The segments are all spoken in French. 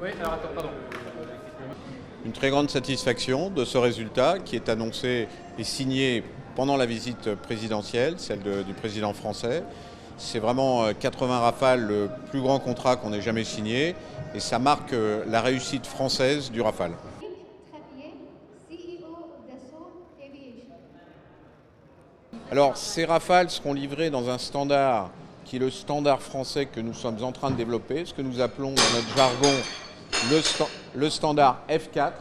Oui, alors attends, pardon. Une très grande satisfaction de ce résultat qui est annoncé et signé pendant la visite présidentielle, celle du président français. C'est vraiment 80 Rafale, le plus grand contrat qu'on ait jamais signé, et ça marque la réussite française du Rafale. Alors ces Rafales seront livrés dans un standard qui est le standard français que nous sommes en train de développer, ce que nous appelons dans notre jargon le standard F4.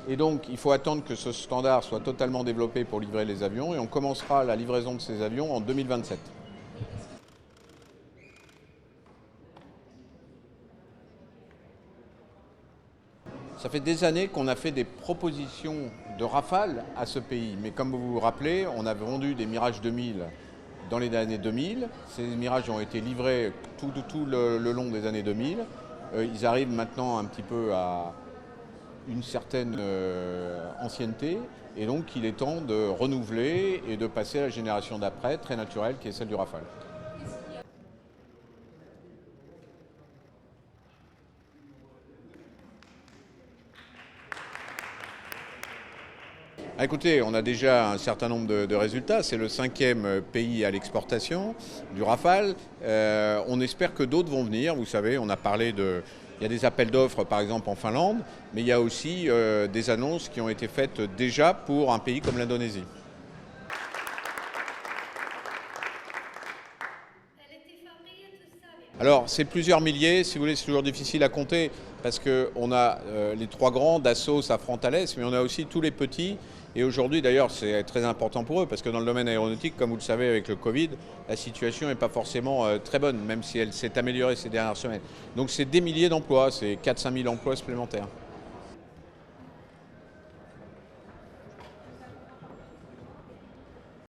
Et donc il faut attendre que ce standard soit totalement développé pour livrer les avions, et on commencera la livraison de ces avions en 2027. Ça fait des années qu'on a fait des propositions de Rafale à ce pays. Mais comme vous vous rappelez, on a vendu des Mirage 2000 dans les années 2000. Ces Mirages ont été livrés tout le long des années 2000. Ils arrivent maintenant un petit peu à une certaine ancienneté. Et donc il est temps de renouveler et de passer à la génération d'après, très naturelle, qui est celle du Rafale. Écoutez, on a déjà un certain nombre de résultats. C'est le 5e pays à l'exportation du Rafale. On espère que d'autres vont venir. Vous savez, on a parlé de... Il y a des appels d'offres, par exemple, en Finlande, mais il y a aussi des annonces qui ont été faites déjà pour un pays comme l'Indonésie. Alors, c'est plusieurs milliers, si vous voulez, c'est toujours difficile à compter, parce qu'on a les trois grands, Dassault, Safran, Thales, mais on a aussi tous les petits. Et aujourd'hui, d'ailleurs, c'est très important pour eux, parce que dans le domaine aéronautique, comme vous le savez, avec le Covid, la situation n'est pas forcément très bonne, même si elle s'est améliorée ces dernières semaines. Donc c'est des milliers d'emplois, c'est 4 000 à 5 000 emplois supplémentaires.